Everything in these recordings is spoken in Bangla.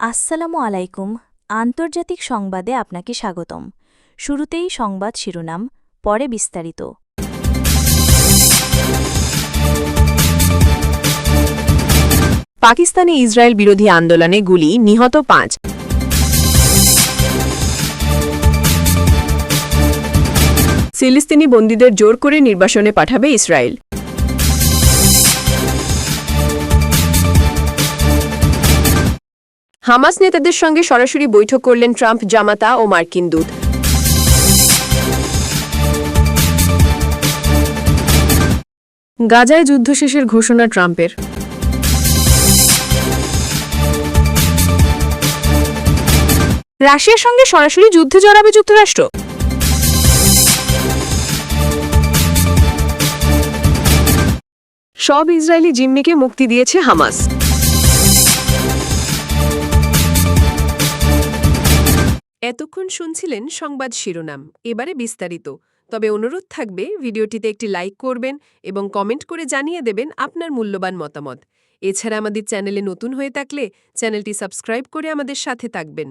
আসসালামু আলাইকুম। আন্তর্জাতিক সংবাদে আপনাকে স্বাগতম। শুরুতেই সংবাদ শিরোনাম, পরে বিস্তারিত। পাকিস্তানে ইসরায়েল বিরোধী আন্দোলনে গুলি, নিহত ৫। ফিলিস্তিনি বন্দীদের জোর করে নির্বাসনে পাঠাবে ইসরায়েল। হামাস নেতাদের সঙ্গে সরাসরি বৈঠক করলেন ট্রাম্প, জামাতা ও মার্কিন দূত। গাজায় যুদ্ধ শেষের ঘোষণা ট্রাম্পের। রাশিয়ার সঙ্গে সরাসরি যুদ্ধে জড়াবে যুক্তরাষ্ট্র। সব ইসরায়েলি জিম্মিকে মুক্তি দিয়েছে হামাস। এতক্ষণ শুনছিলেন সংবাদ শিরোনাম, এবারে বিস্তারিত। তবে অনুরোধ থাকবে ভিডিওটিতে একটি লাইক করবেন এবং কমেন্ট করে জানিয়ে দেবেন আপনার মূল্যবান মতামত। এছাড়া আমাদের চ্যানেলে নতুন হয়ে থাকলে চ্যানেলটি সাবস্ক্রাইব করে আমাদের সাথে থাকবেন।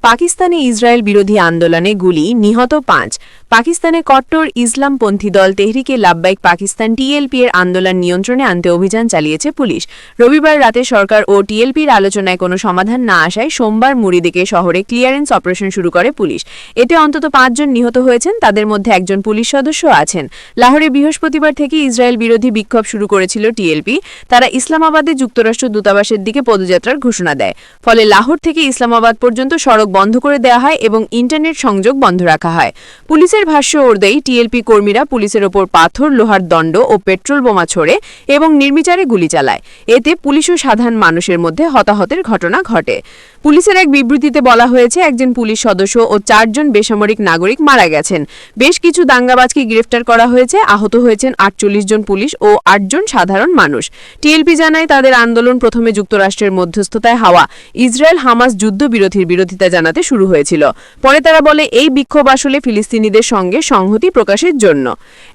পাকিস্তানে ইসরায়েল বিরোধী আন্দোলনে গুলি, নিহত ৫। পাকিস্তানে কট্টর ইসলামপন্থী দল তেহরিকে লাব্বাইক পাকিস্তান টিএলপি এর আন্দোলন নিয়ন্ত্রণে আনতে অভিযান চালিয়েছে পুলিশ। রবিবার রাতে সরকার ও টিএলপির আলোচনায় কোনো সমাধান না আসায় সোমবার মুরিদিকে শহরে ক্লিয়ারেন্স অপারেশন শুরু করে পুলিশ। এতে অন্তত ৫ জন নিহত হয়েছেন, তাদের মধ্যে একজন পুলিশ সদস্য আছেন। লাহোরে বৃহস্পতিবার থেকে ইসরায়েল বিরোধী বিক্ষোভ শুরু করেছিল টিএলপি। তারা ইসলামাবাদে যুক্তরাষ্ট্র দূতাবাসের দিকে পদযাত্রার ঘোষণা দেয়। ফলে লাহোর থেকে ইসলামাবাদ পর্যন্ত সড়ক বন্ধ করে দেওয়া হয় এবং ইন্টারনেট সংযোগ বন্ধ রাখা হয়। পুলিশের ভাষ্য অনুযায়ী টিএলপি কর্মীরা পুলিশের ওপর পাথর, লোহার দণ্ড ও পেট্রোল বোমা ছোড়ে এবং নির্বিচারে গুলি চালায়। এতে পুলিশ ও সাধারণ মানুষের মধ্যে হতাহতের ঘটনা ঘটে। পুলিশের এক বিবৃতিতে বলা হয়েছে, একজন পুলিশ সদস্য ও ৪ জন বেসামরিক নাগরিক মারা গেছেন। বেশ কিছু দাঙ্গাবাজকে গ্রেফতার করা হয়েছে। আহত হয়েছেন ৪৮ জন পুলিশ ও ৮ জন সাধারণ মানুষ। টিএলপি জানায়, তাদের আন্দোলন প্রথমে যুক্তরাষ্ট্রের মধ্যস্থতায় হওয়া ইসরায়েল হামাস যুদ্ধবিরতির বিরোধিতা জানাতে শুরু হয়েছিল। পরে তারা বলে, এই বিক্ষোভ আসলে ফিলিস্তিনিদের সঙ্গে সংহতি প্রকাশের জন্য।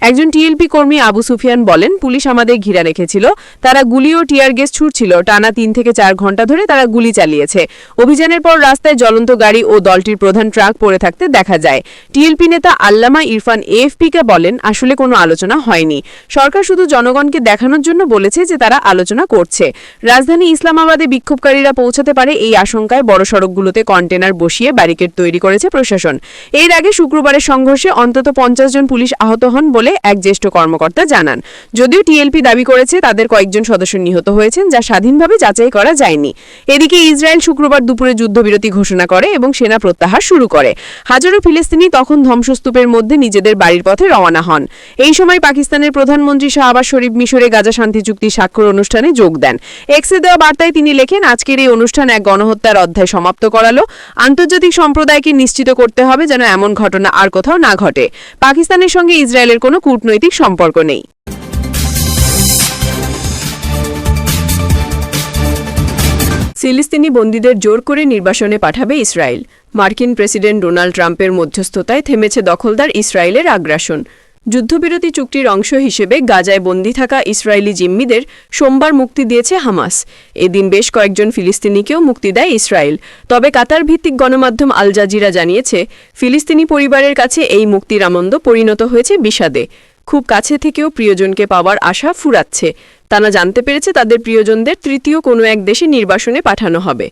একজন টিএলপি কর্মী আবু সুফিয়ান বলেন, পুলিশ আমাদের ঘিরে রেখেছিল। তারা গুলি ও টিয়ার গ্যাস ছুড়ছিল। টানা ৩ থেকে ৪ ঘণ্টা ধরে তারা গুলি চালিয়েছে। অভিযানের পর রাস্তায় জ্বলন্ত গাড়ি ও দলটির প্রধান ট্রাক পড়ে থাকতে দেখা যায়। টিএলপি নেতা আল্লামা ইরফান এএফপিকে বলেন, আসলে কোনো আলোচনা হয়নি। সরকার শুধু জনগণকে দেখানোর জন্য বলেছে যে তারা আলোচনা করছে। রাজধানী ইসলামাবাদে বিক্ষোভকারীরা পৌঁছাতে পারে এই আশঙ্কায় বড় সড়কগুলোতে কন্টেনার বসিয়ে ব্যারিকেড তৈরি করেছে প্রশাসন। এর আগে শুক্রবারের সংঘর্ষে অন্তত ৫০ জন পুলিশ আহত হন বলে এক জ্যেষ্ঠ কর্মকর্তা জানান। যদিও টিএলপি দাবি করেছে তাদের কয়েকজন সদস্য নিহত হয়েছেন, যা স্বাধীনভাবে যাচাই করা যায়নি। এদিকে ইসরায়েল শুক্রবার দুপুরে যুদ্ধবিরতি ঘোষণা করে এবং সেনা প্রত্যাহার শুরু করে। হাজারো ফিলিস্তিনি তখন ধ্বংসস্তূপের মধ্যে নিজেদের বাড়ির পথে রওনা হন। এই সময় পাকিস্তানের প্রধানমন্ত্রী শাহবাজ শরীফ মিশরে গাজা শান্তি চুক্তি স্বাক্ষর অনুষ্ঠানে যোগ দেন। এক্সে দেওয়া বার্তায় তিনি লেখেন, আজকের এই অনুষ্ঠান এক গণহত্যার অধ্যায় সমাপ্ত করালো। আন্তর্জাতিক সম্প্রদায়কে নিশ্চিত করতে হবে যেন এমন ঘটনা আর কোথাও না ঘটে। পাকিস্তানের সঙ্গে ইসরায়েলের কোনো কূটনৈতিক সম্পর্ক নেই। ফিলিস্তিনি বন্দীদের জোর করে নির্বাসনে পাঠাবে ইসরায়েল। মার্কিন প্রেসিডেন্ট ডোনাল্ড ট্রাম্পের মধ্যস্থতায় থেমেছে দখলদার ইসরায়েলের আগ্রাসন। যুদ্ধবিরতি চুক্তির অংশ হিসেবে গাজায় বন্দী থাকা ইসরায়েলি জিম্মিদের সোমবার মুক্তি দিয়েছে হামাস। এদিন বেশ কয়েকজন ফিলিস্তিনিকেও মুক্তি দেয় ইসরায়েল। তবে কাতার ভিত্তিক গণমাধ্যম আল জাজিরা জানিয়েছে, ফিলিস্তিনি পরিবারের কাছে এই মুক্তির আনন্দ পরিণত হয়েছে বিষাদে। খুব কাছে থেকেও প্রিয়জনকে পাওয়ার আশা ফুরাচ্ছে। তারা জানতে পেরেছে তাদের প্রিয়জনদের তৃতীয় কোনো এক দেশে নির্বাসনে পাঠানো হবে।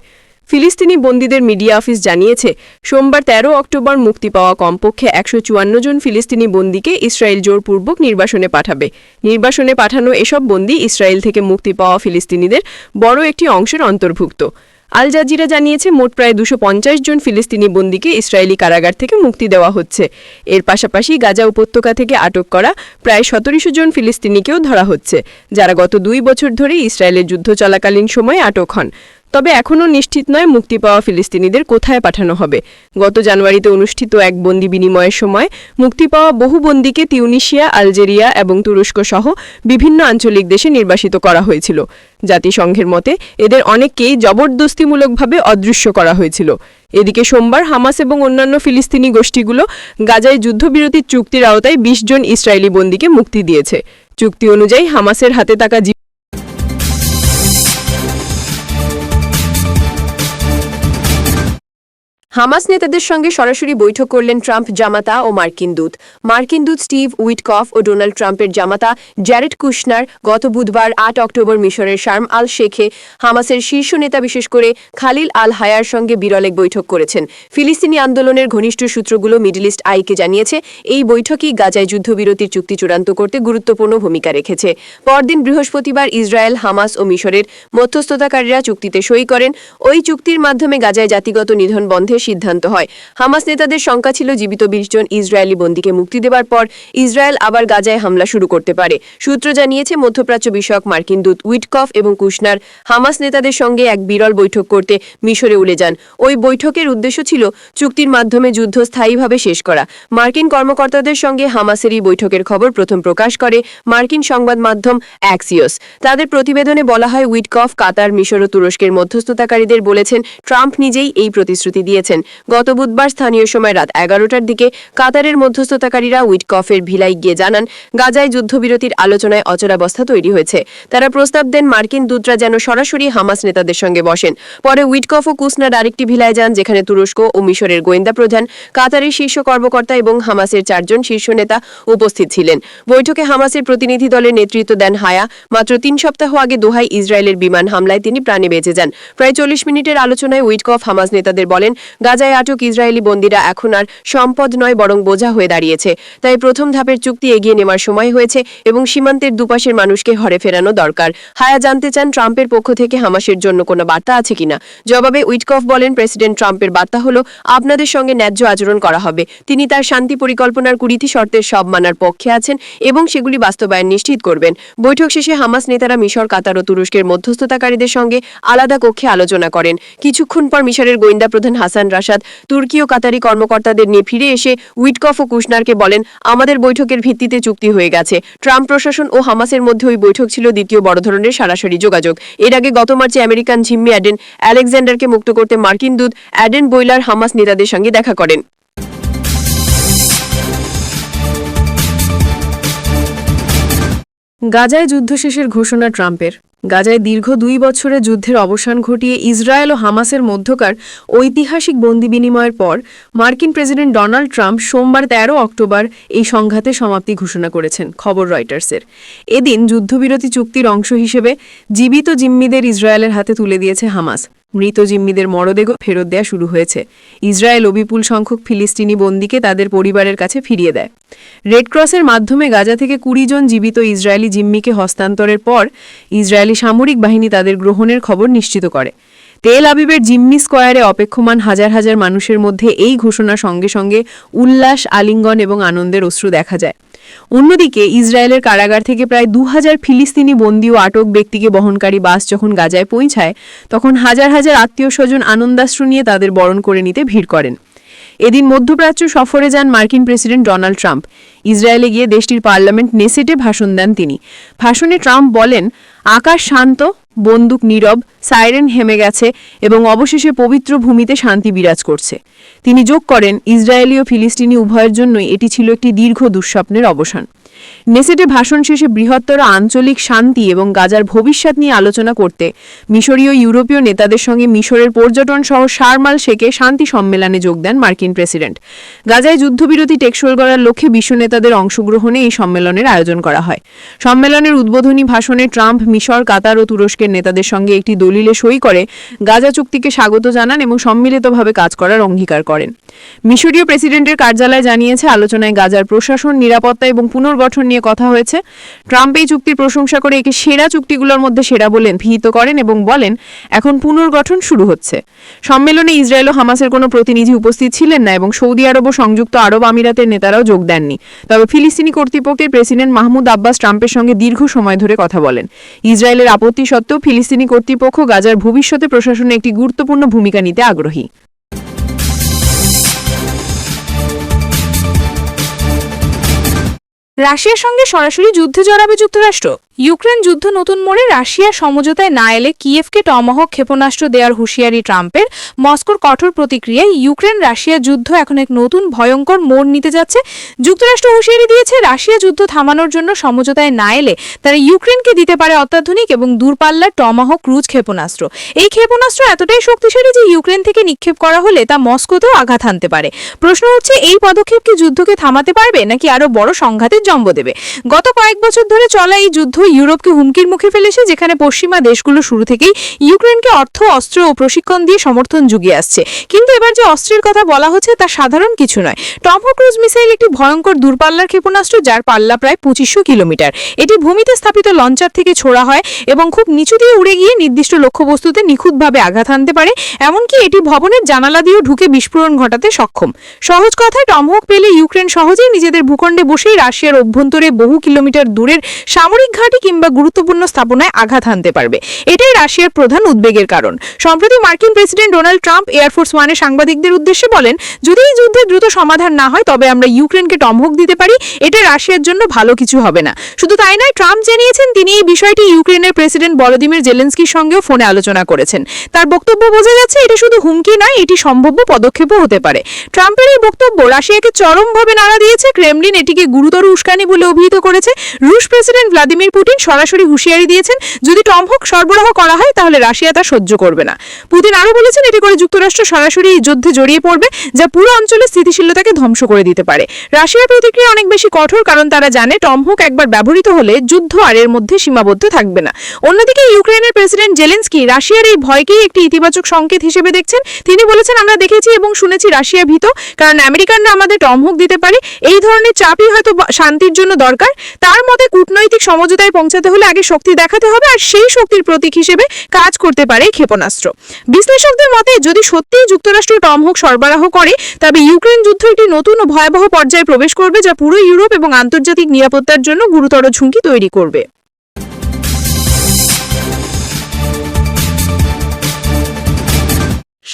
ফিলিস্তিনি বন্দীদের মিডিয়া অফিস জানিয়েছে, সোমবার ১৩ অক্টোবর মুক্তি পাওয়া কমপক্ষে ১৫৪ জন ফিলিস্তিনি বন্দীকে ইসরায়েল জোরপূর্বক নির্বাসনে পাঠাবে। নির্বাসনে পাঠানো এসব বন্দী ইসরায়েল থেকে মুক্তি পাওয়া ফিলিস্তিনিদের বড় একটি অংশের অন্তর্ভুক্ত। আল জাজিরা জানিয়েছে, মোট প্রায় ২৫০ জন ফিলিস্তিনি বন্দীকে ইসরায়েলি কারাগার থেকে মুক্তি দেওয়া হচ্ছে। এর পাশাপাশি গাজা উপত্যকা থেকে আটক করা প্রায় ১৭০০ জন ফিলিস্তিনিকেও ধরা হচ্ছে, যারা গত ২ বছর ধরে ইসরায়েলের যুদ্ধ চলাকালীন সময়ে আটক হন। তবে এখনও নিশ্চিত নয় মুক্তি পাওয়া ফিলিস্তিনিদের কোথায় পাঠানো হবে। গত জানুয়ারিতে অনুষ্ঠিত এক বন্দি বিনিময়ের সময় মুক্তি পাওয়া বহু বন্দীকে তিউনিশিয়া, আলজেরিয়া এবং তুরস্ক সহ বিভিন্ন আঞ্চলিক দেশে নির্বাসিত করা হয়েছিল। জাতিসংঘের মতে এদের অনেককেই জবরদস্তিমূলকভাবে অদৃশ্য করা হয়েছিল। এদিকে সোমবার হামাস এবং অন্যান্য ফিলিস্তিনি গোষ্ঠীগুলো গাজায় যুদ্ধবিরতির চুক্তির আওতায় ২০ জন ইসরায়েলি বন্দীকে মুক্তি দিয়েছে। চুক্তি অনুযায়ী হামাসের হাতে থাকা হামাস নেতাদের সঙ্গে সরাসরি বৈঠক করলেন ট্রাম্প জামাতা ও মার্কিন দূত স্টিভ উইটকফ ও ডোনাল্ড ট্রাম্পের জামাতা জ্যারেড কুশনার গত বুধবার 8 অক্টোবর মিশরের শার্ম আল শেখে হামাসের শীর্ষ নেতা বিশেষ করে খালিল আল হায়ার সঙ্গে বিরল এক বৈঠক করেছেন। ফিলিস্তিনি আন্দোলনের ঘনিষ্ঠ সূত্রগুলো মিডল ইস্ট আইকে জানিয়েছে, এই বৈঠকই গাজায় যুদ্ধবিরতির চুক্তি চূড়ান্ত করতে গুরুত্বপূর্ণ ভূমিকা রেখেছে। পরদিন বৃহস্পতিবার ইসরায়েল, হামাস ও মিশরের মধ্যস্থতাকারীরা চুক্তিতে সই করেন। ওই চুক্তির মাধ্যমে গাজায় জাতিগত নিধন বন্ধে সিদ্ধান্ত হয়। হামাস নেতাদের সংখ্যা ছিল জীবিত 20 জন ইসরায়েলি বন্দীকে মুক্তি দেওয়ার পর ইসরায়েল আবার গাজায় হামলা শুরু করতে পারে। সূত্র জানিয়েছে, মধ্যপ্রাচ্য বিষয়ক মার্কিন দূত উইটকফ এবং কুশনার হামাস নেতাদের সঙ্গে এক বিরল বৈঠক করতে মিশরে উড়ে যান। ওই বৈঠকের উদ্দেশ্য ছিল চুক্তির মাধ্যমে যুদ্ধ স্থায়ীভাবে শেষ করা। মার্কিন কর্মকর্তাদের সঙ্গে হামাসের এই বৈঠকের খবর প্রথম প্রকাশ করে মার্কিন সংবাদ মাধ্যম অ্যাক্সিওস। তাদের প্রতিবেদনে বলা হয়, উইটকফ কাতার, মিশর ও তুরস্কের মধ্যস্থতাকারীদের বলেছেন ট্রাম্প নিজেই এই প্রতিশ্রুতি দিয়েছেন। গত বুধবার স্থানীয় সময় রাত 11টার দিকে কাতারের মধ্যস্থতাকারীরা উইটকফের ভিলায় গিয়ে জানান, গাজায় যুদ্ধবিরতির আলোচনায় অচলাবস্থা তৈরি হয়েছে। তারা প্রস্তাব দেন মার্কিন দূতরা যেন সরাসরি হামাস নেতাদের সঙ্গে বসেন। পরে উইটকফ ও কুশনার আরেকটি ভিলায় যান, যেখানে তুরস্ক ও মিশরের গোয়েন্দা প্রধান, কাতারের শীর্ষ কর্মকর্তা এবং হামাসের 4 জন শীর্ষ নেতা উপস্থিত ছিলেন। বৈঠকে হামাসের প্রতিনিধি দলের নেতৃত্ব দেন হায়া। মাত্র 3 সপ্তাহ আগে দোহায় ইসরায়েলের বিমান হামলায় তিনি প্রাণে বেঁচে যান। প্রায় 40 মিনিটের আলোচনায় উইটকফ হামাস নেতাদের বলেন, গাজায় আটক ইসরায়েলি বন্দীরা এখন আর সম্পদ নয়, বরং বোঝা হয়ে দাঁড়িয়েছে। তাই প্রথম ধাপের চুক্তি এগিয়ে নেওয়ার সময় হয়েছে এবং সীমান্তের দুপাশের মানুষকে ঘরে ফেরানো দরকার। হায়া জানতে চান, ট্রাম্পের পক্ষ থেকে হামাসের জন্য কোনো বার্তা আছে কিনা। জবাবে উইটকফ বলেন, প্রেসিডেন্ট ট্রাম্পের বার্তা হলো আপনাদের সঙ্গে ন্যায্য আচরণ করা হবে। তিনি তার শান্তি পরিকল্পনার 20টি শর্তের সব মানার পক্ষে আছেন এবং সেগুলি বাস্তবায়ন নিশ্চিত করবেন। বৈঠক শেষে হামাস নেতারা মিশর, কাতার ও তুরস্কের মধ্যস্থতাকারীদের সঙ্গে আলাদা কক্ষে আলোচনা করেন। কিছুক্ষণ পর মিশরের গোয়েন্দা প্রধান হাসান রাশাদ তুর্কি ও কাতারি কর্মকর্তাদের নিয়ে ফিরে এসে উইটকফ ও কুশনারকে বলেন, আমাদের বৈঠকের ভিত্তিতে চুক্তি হয়ে গেছে। ট্রাম্প প্রশাসন ও হামাসের মধ্যে ওই বৈঠক ছিল দ্বিতীয় বড় ধরনের সরাসরি যোগাযোগ। এর আগে গত মার্চে আমেরিকান জিম্মি অ্যাডেন আলেকজান্ডারকে মুক্ত করতে মার্কিন দূত অ্যাডেন বয়লার হামাস নেতাদের সঙ্গে দেখা করেন। গাজায় যুদ্ধ শেষের ঘোষণা ট্রাম্পের। গাজায় দীর্ঘ 2 বছরের যুদ্ধের অবসান ঘটিয়ে ইসরায়েল ও হামাসের মধ্যকার ঐতিহাসিক বন্দি বিনিময়ের পর মার্কিন প্রেসিডেন্ট ডোনাল্ড ট্রাম্প সোমবার 13 অক্টোবর এই সংঘাতের সমাপ্তি ঘোষণা করেছেন, খবর রয়টার্সের। এদিন যুদ্ধবিরতি চুক্তির অংশ হিসেবে জীবিত জিম্মিদের ইসরায়েলের হাতে তুলে দিয়েছে হামাস। মৃত জিম্মিদের মরদেহ ফেরত দেয়া শুরু হয়েছে। ইসরায়েল বিপুল সংখ্যক ফিলিস্তিনি বন্দীকে তাদের পরিবারের কাছে ফিরিয়ে দেয়। রেডক্রসের মাধ্যমে গাজা থেকে 20 জন জীবিত ইসরায়েলি জিম্মিকে হস্তান্তরের পর ইসরায়েলি সামরিক বাহিনী তাদের গ্রহণের খবর নিশ্চিত করে। তেল আবিবের জিম্মি স্কয়ারে অপেক্ষমান হাজার হাজার মানুষের মধ্যে এই ঘোষণার সঙ্গে সঙ্গে উল্লাস, আলিঙ্গন এবং আনন্দের অশ্রু দেখা যায়। অন্যদিকে ইসরায়েলের কারাগার থেকে প্রায় 2000 ফিলিস্তিনি বন্দী ও আটক ব্যক্তিকে বহনকারী বাস যখন গাজায় পৌঁছায়, তখন হাজার হাজার আত্মীয় স্বজন আনন্দাশ্রু নিয়ে তাদের বরণ করে নিতে ভিড় করেন। এদিন মধ্যপ্রাচ্য সফরে যান মার্কিন প্রেসিডেন্ট ডোনাল্ড ট্রাম্প। ইসরায়েলে গিয়ে দেশটির পার্লামেন্ট নেসেটে ভাষণ দেন তিনি। ভাষণে ট্রাম্প বলেন, আকাশ শান্ত, বন্দুক নীরব, সাইরেন হেমে গেছে এবং অবশেষে পবিত্র ভূমিতে শান্তি বিরাজ করছে। তিনি যোগ করেন, ইসরায়েলি ও ফিলিস্তিনি উভয়ের জন্যই এটি ছিল একটি দীর্ঘ দুঃস্বপ্নের অবসান। নেসেটে ভাষণ শেষে বৃহত্তর আঞ্চলিক শান্তি এবং গাজার ভবিষ্যৎ নিয়ে আলোচনা করতে মিশরীয় ইউরোপীয় নেতাদের সঙ্গে মিশরের পর্যটন সহ শার্ম আল শেখে শান্তি সম্মেলনে যোগ দেন মার্কিন প্রেসিডেন্ট। গাজায় যুদ্ধবিরতি টেকসই করার লক্ষ্যে বিশ্ব নেতাদের অংশগ্রহণে এই সম্মেলনের আয়োজন করা হয়। সম্মেলনের উদ্বোধনী ভাষণে ট্রাম্প মিশর, কাতার ও তুরস্কের নেতাদের সঙ্গে একটি দলিলে সই করে গাজা চুক্তিকে স্বাগত জানান এবং সম্মিলিতভাবে কাজ করার অঙ্গীকার করেন। মিশরীয় প্রেসিডেন্টের কার্যালয় জানিয়েছে, আলোচনায় গাজার প্রশাসন, নিরাপত্তা এবং পুনর্গঠন নিয়ে কথা হয়েছে। ট্রাম্প এই চুক্তির প্রশংসা করে একে সেরা চুক্তিগুলোর মধ্যে সেরা বলে অভিহিত করেন এবং বলেন, এখন পুনর্গঠন শুরু হচ্ছে। সম্মেলনে ইসরায়েল ও হামাসের কোনো প্রতিনিধি উপস্থিত ছিলেন না এবং সৌদি আরব ও সংযুক্ত আরব আমিরাতের নেতারাও যোগ দেননি। তবে ফিলিস্তিনি কর্তৃপক্ষের প্রেসিডেন্ট মাহমুদ আব্বাস ট্রাম্পের সঙ্গে দীর্ঘ সময় ধরে কথা বলেন। ইসরায়েলের আপত্তি সত্ত্বেও ফিলিস্তিনি কর্তৃপক্ষ গাজার ভবিষ্যতে প্রশাসনে একটি গুরুত্বপূর্ণ ভূমিকা নিতে আগ্রহী। রাশিয়ার সঙ্গে সরাসরি যুদ্ধে জড়াবে যুক্তরাষ্ট্র। ইউক্রেন যুদ্ধ নতুন মোড়ে, রাশিয়া সমঝোতায় না এলে কিয়েভকে টমাহক ক্ষেপণাস্ত্র দেওয়ার হুঁশিয়ারি ট্রাম্পের। মস্কোর কঠোর প্রতিক্রিয়ায় ইউক্রেন রাশিয়া যুদ্ধ এখন এক নতুন ভয়ঙ্কর মোড় নিতে যাচ্ছে। যুক্তরাষ্ট্র হুঁশিয়ারি দিয়েছে, রাশিয়া যুদ্ধ থামানোর জন্য সমঝোতায় না এলে তারা ইউক্রেনকে দিতে পারে অত্যাধুনিক এবং দূরপাল্লার টমাহক ক্রুজ ক্ষেপণাস্ত্র। এই ক্ষেপণাস্ত্র এতটাই শক্তিশালী যে ইউক্রেন থেকে নিক্ষেপ করা হলে তা মস্কোতেও আঘাত হানতে পারে। প্রশ্ন হচ্ছে, এই পদক্ষেপ কি যুদ্ধকে থামাতে পারবে নাকি আরও বড় সংঘাতের জন্ম দেবে? গত কয়েক বছর ধরে চলা এই যুদ্ধ ইউরোপকে হুমকির মুখে ফেলেছে, যেখানে পশ্চিমা দেশগুলো শুরু থেকেই ইউক্রেনকে অর্থ, অস্ত্র ও প্রশিক্ষণ দিয়ে সমর্থন জুগিয়ে আসছে। কিন্তু এবার যে অস্ত্রের কথা বলা হচ্ছে তা সাধারণ কিছু নয়। টমহক ক্রুজ মিসাইল একটি ভয়ঙ্কর দূরপাল্লার ক্ষেপণাস্ত্র, যার পাল্লা প্রায় 2500 কিলোমিটার। এটি ভূমিতে স্থাপিত লঞ্চার থেকে ছোড়া হয় এবং খুব নিচু দিয়ে উড়ে গিয়ে নির্দিষ্ট লক্ষ্যবস্তুতে নিখুঁতভাবে আঘাত হানতে পারে। এমনকি এটি ভবনের জানালা দিয়েও ঢুকে বিস্ফোরণ ঘটাতে সক্ষম। সহজ কথায়, টমহক পেলে ইউক্রেন সহজেই নিজেদের ভূখণ্ডে বসেই রাশিয়ার অভ্যন্তরে বহু কিলোমিটার দূরের সামরিক ঘাঁটি কিংবা গুরুত্বপূর্ণ স্থাপনায় আঘাত হানতে পারবে। এটাই রাশিয়ার প্রধান উদ্বেগের কারণ। সম্প্রতি মার্কিন প্রেসিডেন্ট ডোনাল্ড ট্রাম্প এয়ারফোর্স ওয়ানে সাংবাদিকদের উদ্দেশ্যে বলেন, যদি এই যুদ্ধের দ্রুত সমাধান না হয় তবে আমরা ইউক্রেনকে টমহক দিতে পারি। এটা রাশিয়ার জন্য ভালো কিছু হবে না। শুধু তাই নয়, ট্রাম্প জানিয়েছেন তিনি এই বিষয়টি ইউক্রেনের প্রেসিডেন্ট ভলোদিমির জেলেনস্কির সঙ্গেও ফোনে আলোচনা করেছেন। তার বক্তব্য বোঝা যাচ্ছে, এটা শুধু হুমকি নয়, এটি সম্ভাব্য পদক্ষেপও হতে পারে। ট্রাম্পের এই বক্তব্য রাশিয়াকে চরমভাবে নাড়া দিয়েছে। ক্রেমলিন এটিকে গুরুতর উস্কানি বলে অভিহিত করেছে। রুশ প্রেসিডেন্ট ভ্লাদিমির পুতিন সরাসরি হুঁশিয়ারি দিয়েছেন, যদি টমহক সরবরাহ করা হয় তাহলে রাশিয়া তা সহ্য করবে না। পুতিন আরও বলেছেন, এটি করে যুক্তরাষ্ট্র সরাসরি এই যুদ্ধে জড়িয়ে পড়বে, যা পুরো অঞ্চলের স্থিতিশীলতাকে ধ্বংস করে দিতে পারে। রাশিয়ার প্রতিক্রিয়া অনেক বেশি কঠোর, কারণ তারা জানে টমহক একবার ব্যবহৃত হলে যুদ্ধ আর এর মধ্যে সীমাবদ্ধ থাকবে না। অন্যদিকে ইউক্রেনের প্রেসিডেন্ট জেলেনস্কি রাশিয়ার এই ভয়কেই একটি ইতিবাচক সংকেত হিসেবে দেখছেন। তিনি বলেছেন, আমরা দেখেছি এবং শুনেছি রাশিয়া ভীত, কারণ আমেরিকানরা আমাদের টমহক দিতে পারে। এই ধরনের চাপই হয়তো শান্তির জন্য দরকার। তার মতে, কূটনৈতিক সমঝোতায় পৌঁছাতে হলে আগে শক্তি দেখাতে হবে, আর সেই শক্তির প্রতীক হিসেবে কাজ করতে পারে ক্ষেপণাস্ত্র। বিশ্লেষকদের মতে, যদি সত্যিই যুক্তরাষ্ট্র টমহক সরবরাহ করে তবে ইউক্রেন যুদ্ধ একটি নতুন ও ভয়াবহ পর্যায়ে প্রবেশ করবে, যা পুরো ইউরোপ এবং আন্তর্জাতিক নিরাপত্তার জন্য গুরুতর ঝুঁকি তৈরি করবে।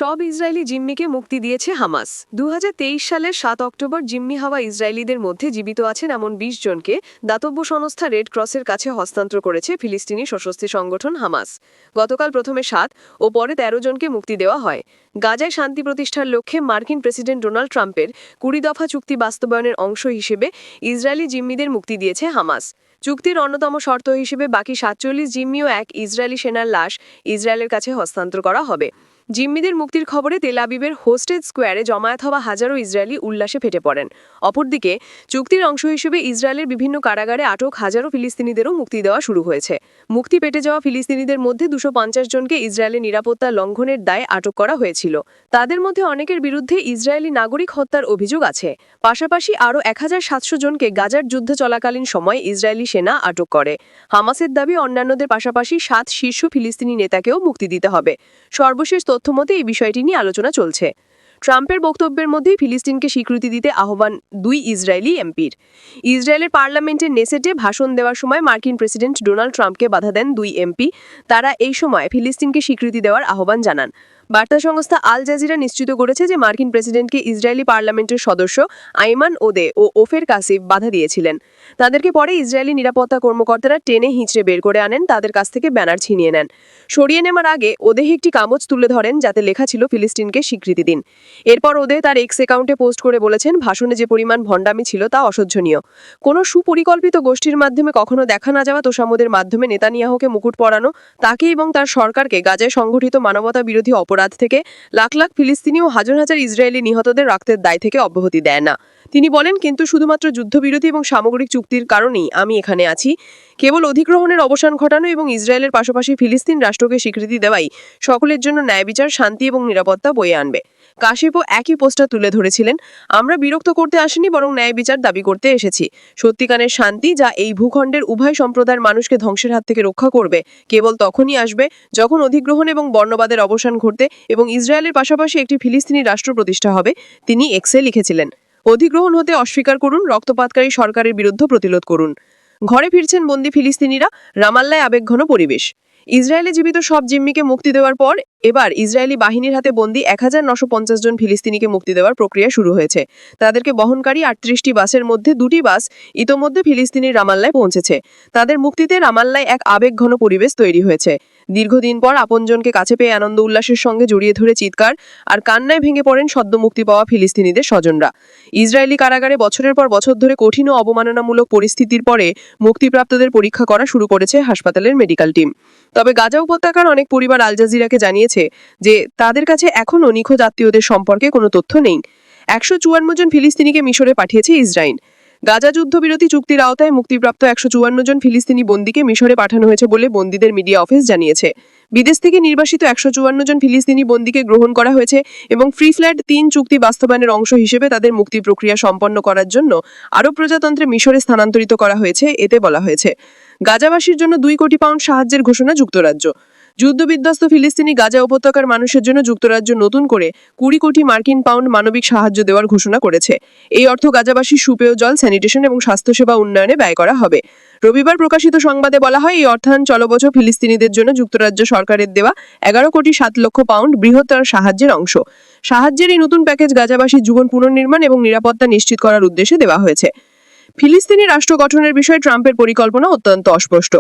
সব ইসরায়েলি জিম্মিকে মুক্তি দিয়েছে হামাস। 2023 সালের 7 অক্টোবর জিম্মি হওয়া ইসরায়েলিদের মধ্যে জীবিত আছেন এমন 20 জনকে দাতব্য সংস্থা রেড ক্রসের কাছে হস্তান্তর করেছে ফিলিস্তিনি সশস্ত্র সংগঠন হামাস। গতকাল প্রথমে 7 ও পরে 13 জনকে মুক্তি দেওয়া হয়। গাজায় শান্তি প্রতিষ্ঠার লক্ষ্যে মার্কিন প্রেসিডেন্ট ডোনাল্ড ট্রাম্পের 20 দফা চুক্তি বাস্তবায়নের অংশ হিসেবে ইসরায়েলি জিম্মিদের মুক্তি দিয়েছে হামাস। চুক্তির অন্যতম শর্ত হিসেবে বাকি 47 জিম্মি ও এক ইসরায়েলি সেনার লাশ ইসরায়েলের কাছে হস্তান্তর করা হবে। জিম্মিদের মুক্তির খবরে তেল আবিবের হোস্টেড স্কোয়ারে জমায়েত হওয়া হাজারো ইসরায়েলি উল্লাসে ফেটে পড়েন। অপরদিকে চুক্তির অংশ হিসেবে ইসরায়েলের বিভিন্ন কারাগারে আটক হাজারো ফিলিস্তিনিদেরও মুক্তি দেওয়া শুরু হয়েছে। মুক্তি পেতে যাওয়া ফিলিস্তিনিদের মধ্যে 250 জনকে ইসরায়েলের নিরাপত্তা লঙ্ঘনের দায়ে আটক করা হয়েছিল। তাদের মধ্যে অনেকের বিরুদ্ধে ইসরায়েলি নাগরিক হত্যার অভিযোগ আছে। পাশাপাশি আরও 1700 জনকে গাজার যুদ্ধ চলাকালীন সময় ইসরায়েলি সেনা আটক করে। হামাসের দাবি, অন্যান্যদের পাশাপাশি 7 শীর্ষ ফিলিস্তিনি নেতাকেও মুক্তি দিতে হবে। সর্বশেষ তথ্যমতে এই বিষয়টি নিয়ে আলোচনা চলছে। ট্রাম্পের বক্তব্যের মধ্যেই ফিলিস্তিনকে স্বীকৃতি দিতে আহ্বান 2 ইসরায়েলি এমপির। ইসরায়েলের পার্লামেন্টের নেসেটে ভাষণ দেওয়ার সময় মার্কিন প্রেসিডেন্ট ডোনাল্ড ট্রাম্পকে বাধা দেন 2 এমপি। তারা এই সময় ফিলিস্তিনকে স্বীকৃতি দেওয়ার আহ্বান জানান। বার্তা সংস্থা আল জাজিরা নিশ্চিত করেছে যে মার্কিন প্রেসিডেন্টকে ইসরায়েলি পার্লামেন্টের সদস্য আইমান ওদে ও ওফের কাসিফ বাধা দিয়েছিলেন। তাদেরকে পরে ইসরায়েলি নিরাপত্তা কর্মকর্তারা টেনে হিঁচড়ে বের করে আনেন, তাদের কাছ থেকে ব্যানার ছিনিয়ে নেন। সরিয়ে নেওয়ার আগে ওদেহ একটি কাগজ তুলে ধরেন, যাতে লেখা ছিল ফিলিস্তিনকে স্বীকৃতি দিন। এরপর ওদে তার এক্স অ্যাকাউন্টে পোস্ট করে বলেছেন, ভাষণে যে পরিমাণ ভণ্ডামি ছিল তা অসহ্যনীয়। কোনো সুপরিকল্পিত গোষ্ঠীর মাধ্যমে কখনো দেখা না যাওয়া তোষামোদের মাধ্যমে নেতানিয়াহুকে মুকুট পরানো, তাকে এবং তার সরকারকে গাজায় সংগঠিত মানবতা বিরোধী অপরাধ থেকে লাখ লাখ ফিলিস্তিনি ও হাজার হাজার ইসরায়েলি নিহতদের রক্তের দায় থেকে অব্যাহতি দেয় না। তিনি বলেন, কিন্তু শুধুমাত্র যুদ্ধবিরতি এবং সামগ্রিক চুক্তির কারণেই আমি এখানে আছি। কেবল অধিগ্রহণের অবসান ঘটানো এবং ইসরায়েলের পাশাপাশি ফিলিস্তিন রাষ্ট্রকে স্বীকৃতি দেওয়াই সকলের জন্য ন্যায় বিচার, শান্তি এবং নিরাপত্তা বয়ে আনবে। কাশিফও একই পোস্টার তুলে ধরেছিলেন, আমরা বিরক্ত করতে আসিনি, বরং ন্যায় বিচার দাবি করতে এসেছি। সত্যিকারের শান্তি, যা এই ভূখণ্ডের উভয় সম্প্রদায়ের মানুষকে ধ্বংসের হাত থেকে রক্ষা করবে, কেবল তখনই আসবে যখন অধিগ্রহণ এবং বর্ণবাদের অবসান ঘটতে এবং ইসরায়েলের পাশাপাশি একটি ফিলিস্তিনি রাষ্ট্র প্রতিষ্ঠা হবে। তিনি এক্সে লিখেছিলেন, অধিগ্রহণ হতে অস্বীকার করুন, রক্তপাতকারী সরকারের বিরুদ্ধে প্রতিরোধ করুন। ঘরে ফিরছেন বন্দী ফিলিস্তিনিরা, রামাল্লায় আবেগঘন পরিবেশ। ইসরায়েলে জীবিত সব জিম্মিকে মুক্তি দেওয়ার পর এবার ইসরায়েলি বাহিনীর হাতে বন্দী 1950 জন ফিলিস্তিনিকে মুক্তি দেওয়ার প্রক্রিয়া শুরু হয়েছে। তাদেরকে বহনকারী 38টি বাসের মধ্যে 2টি বাস ইতোমধ্যে ফিলিস্তিনির রামাল্লায় পৌঁছেছে। তাদের মুক্তিতে রামাল্লায় এক আবেগঘন পরিবেশ তৈরি হয়েছে। দীর্ঘদিন পর আপনজনকে কাছে পেয়ে আনন্দ উল্লাসের সঙ্গে জড়িয়ে ধরে চিৎকার আর কান্নায় ভেঙে পড়েন সদ্য মুক্তি পাওয়া ফিলিস্তিনিদের স্বজনরা। ইসরায়েলি কারাগারে বছরের পর বছর ধরে কঠিন ও অবমাননামূলক পরিস্থিতির পরে মুক্তিপ্রাপ্তদের পরীক্ষা করা শুরু করেছে হাসপাতালের মেডিকেল টিম। তবে গাজা উপত্যকার অনেক পরিবার আল জাজিরাকে জানিয়েছে যে তাদের কাছে এখনও নিখোঁজ আত্মীয়দের সম্পর্কে কোনো তথ্য নেই। 154 জন ফিলিস্তিনিকে মিশরে পাঠিয়েছে ইসরায়েল। গাজা যুদ্ধবিরতি চুক্তির আওতায় মুক্তিপ্রাপ্ত 154 জন ফিলিস্তিনি বন্দীকে মিশরে পাঠানো হয়েছে বলে বন্দীদের মিডিয়া অফিস জানিয়েছে। বিদেশ থেকে নির্বাসিত 154 জন ফিলিস্তিনি বন্দীকে গ্রহণ করা হয়েছে এবং ফ্রি ফ্ল্যাট 3 চুক্তি বাস্তবায়নের অংশ হিসেবে তাদের মুক্তি প্রক্রিয়া সম্পন্ন করার জন্য আরব প্রজাতন্ত্রে মিশরে স্থানান্তরিত করা হয়েছে। এতে বলা হয়েছে, গাজাবাসীর জন্য 2 কোটি পাউন্ড সাহায্যের ঘোষণা যুক্তরাজ্য। যুদ্ধবিধ্বস্ত ফিলিস্তিনি গাজা উপত্যকার মানুষের জন্য যুক্তরাজ্য নতুন করে 20 কোটি মার্কিন পাউন্ড মানবিক সাহায্য দেওয়ার ঘোষণা করেছে। এই অর্থ গাজাবাসীর সুপেয় জল, স্যানিটেশন এবং স্বাস্থ্যসেবা উন্নয়নে ব্যয় করা হবে। রবিবার প্রকাশিত সংবাদে বলা হয়, এই অর্থায়ন চলবছর ফিলিস্তিনিদের জন্য যুক্তরাজ্য সরকারের দেওয়া 11 কোটি 7 লক্ষ পাউন্ড বৃহত্তর সাহায্যের অংশ। সাহায্যের এই নতুন প্যাকেজ গাজাবাসীর জীবন পুনর্নির্মাণ এবং নিরাপত্তা নিশ্চিত করার উদ্দেশ্যে দেওয়া হয়েছে। ফিলিস্তিনি রাষ্ট্র গঠনের বিষয়ে ট্রাম্পের পরিকল্পনা অত্যন্ত অস্পষ্ট।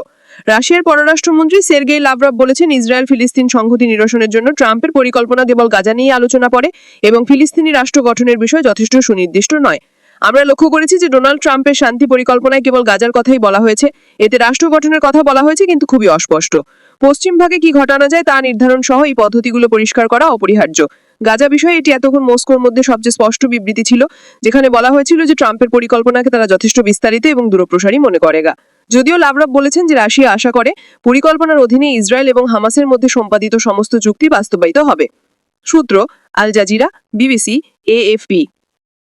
রাশিয়ার পররাষ্ট্রমন্ত্রী সের্গেই লাভরভ বলেছেন, ইসরায়েল ফিলিস্তিন সংহতি নিরসনের জন্য ট্রাম্পের পরিকল্পনা কেবল গাজা নিয়ে আলোচনা করে এবং ফিলিস্তিনি রাষ্ট্র গঠনের বিষয় যথেষ্ট সুনির্দিষ্ট নয়। আমরা লক্ষ্য করেছি যে ডোনাল্ড ট্রাম্পের শান্তি পরিকল্পনায় কেবল গাজার কথাই বলা হয়েছে। এতে রাষ্ট্র গঠনের কথা বলা হয়েছে কিন্তু খুবই অস্পষ্ট। পশ্চিম ভাগে কি ঘটানো যায় তা নির্ধারণ সহ এই পদ্ধতিগুলো পরিষ্কার করা অপরিহার্য। গাজা বিষয়ে এটি এতক্ষণ মস্কোর মধ্যে সবচেয়ে স্পষ্ট বিবৃতি ছিল, যেখানে বলা হয়েছিল যে ট্রাম্পের পরিকল্পনাকে তারা যথেষ্ট বিস্তারিত এবং দূরপ্রসারী মনে করেগা। যদিও লাভরভ বলেছেন যে রাশিয়া আশা করে পরিকল্পনার অধীনে ইসরায়েল এবং হামাসের মধ্যে সম্পাদিত সমস্ত চুক্তি বাস্তবায়িত হবে। সূত্র আল জাজিরা, বিবিসি, AFP।